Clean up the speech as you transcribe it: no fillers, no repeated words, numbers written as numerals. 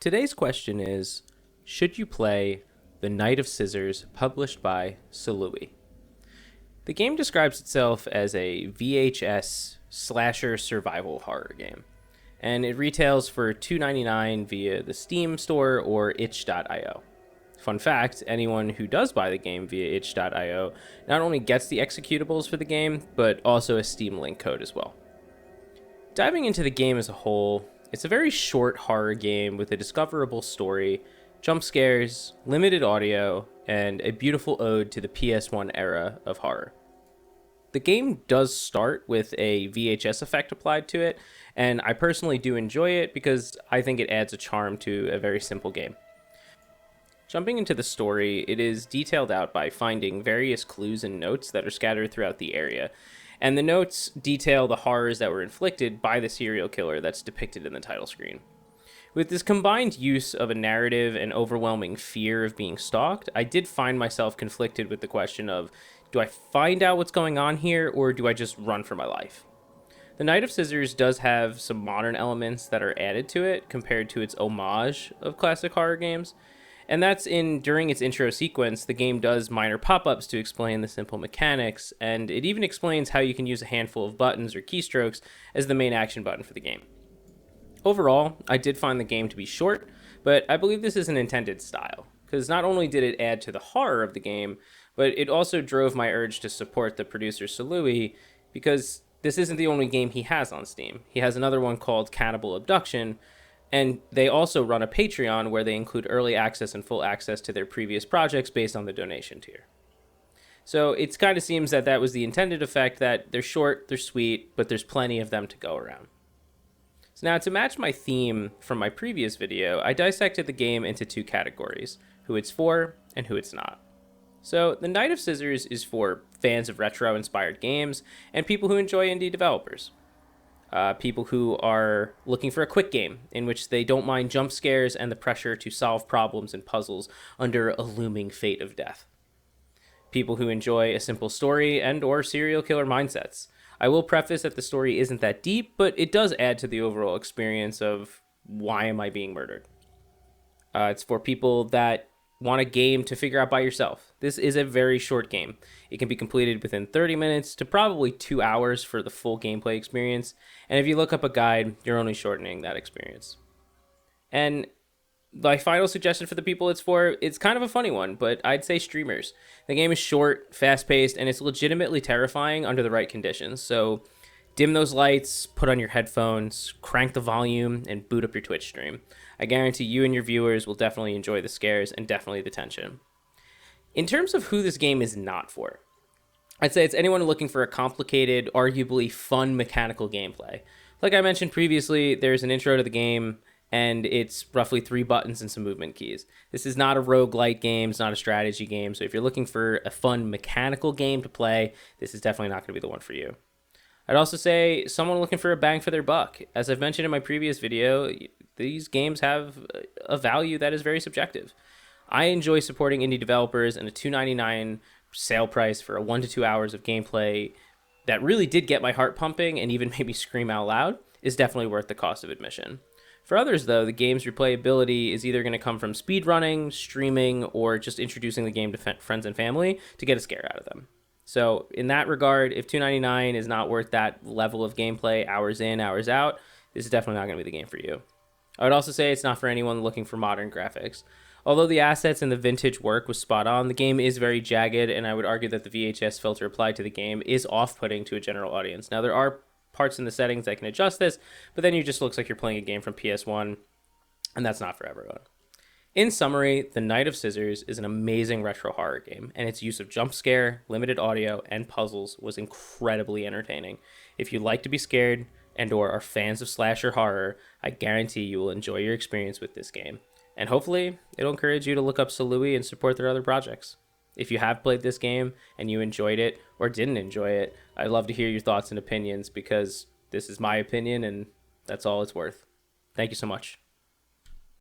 Today's question is, should you play The Knight of Scissors, published by Salui? The game describes itself as a VHS slasher survival horror game, and it retails for $2.99 via the Steam store or itch.io. Fun fact, anyone who does buy the game via itch.io not only gets the executables for the game, but also a Steam link code as well. Diving into the game as a whole, it's a very short horror game with a discoverable story, jump scares, limited audio, and a beautiful ode to the PS1 era of horror. The game does start with a VHS effect applied to it, and I personally do enjoy it because I think it adds a charm to a very simple game. Jumping into the story, it is detailed out by finding various clues and notes that are scattered throughout the area, and the notes detail the horrors that were inflicted by the serial killer that's depicted in the title screen. With this combined use of a narrative and overwhelming fear of being stalked, I did find myself conflicted with the question of, do I find out what's going on here, or do I just run for my life? The Knight of Scissors does have some modern elements that are added to it compared to its homage of classic horror games, and that's during its intro sequence, the game does minor pop-ups to explain the simple mechanics, and it even explains how you can use a handful of buttons or keystrokes as the main action button for the game. Overall, I did find the game to be short, but I believe this is an intended style, because not only did it add to the horror of the game, but it also drove my urge to support the producer Salui, because this isn't the only game he has on Steam. He has another one called Cannibal Abduction, and they also run a Patreon where they include early access and full access to their previous projects based on the donation tier. So it kind of seems that that was the intended effect, that they're short, they're sweet, but there's plenty of them to go around. So now, to match my theme from my previous video, I dissected the game into two categories: who it's for and who it's not. So The Knight of Scissors is for fans of retro-inspired games and people who enjoy indie developers. People who are looking for a quick game in which they don't mind jump scares and the pressure to solve problems and puzzles under a looming fate of death. People who enjoy a simple story and or serial killer mindsets. I will preface that the story isn't that deep, but it does add to the overall experience of why am I being murdered. It's for people that want a game to figure out by yourself. This is a very short game. It can be completed within 30 minutes to probably 2 hours for the full gameplay experience, and if you look up a guide, you're only shortening that experience. And my final suggestion for the people it's for, it's kind of a funny one, but I'd say streamers. The game is short, fast-paced, and it's legitimately terrifying under the right conditions, so dim those lights, put on your headphones, crank the volume, and boot up your Twitch stream. I guarantee you and your viewers will definitely enjoy the scares and definitely the tension. In terms of who this game is not for, I'd say it's anyone looking for a complicated, arguably fun mechanical gameplay. Like I mentioned previously, there's an intro to the game, and it's roughly 3 buttons and some movement keys. This is not a roguelite game, it's not a strategy game, so if you're looking for a fun mechanical game to play, this is definitely not going to be the one for you. I'd also say someone looking for a bang for their buck. As I've mentioned in my previous video, these games have a value that is very subjective. I enjoy supporting indie developers, and a $2.99 sale price for a 1 to 2 hours of gameplay that really did get my heart pumping and even made me scream out loud is definitely worth the cost of admission. For others, though, the game's replayability is either going to come from speedrunning, streaming, or just introducing the game to friends and family to get a scare out of them. So in that regard, if $2.99 is not worth that level of gameplay, hours in, hours out, this is definitely not going to be the game for you. I would also say it's not for anyone looking for modern graphics. Although the assets and the vintage work was spot on, the game is very jagged, and I would argue that the VHS filter applied to the game is off-putting to a general audience. Now, there are parts in the settings that can adjust this, but then it just looks like you're playing a game from PS1, and that's not for everyone. In summary, The Knight of Scissors is an amazing retro horror game, and its use of jump scare, limited audio, and puzzles was incredibly entertaining. If you like to be scared and or are fans of slasher horror, I guarantee you will enjoy your experience with this game. And hopefully, it'll encourage you to look up Salui and support their other projects. If you have played this game and you enjoyed it or didn't enjoy it, I'd love to hear your thoughts and opinions, because this is my opinion and that's all it's worth. Thank you so much.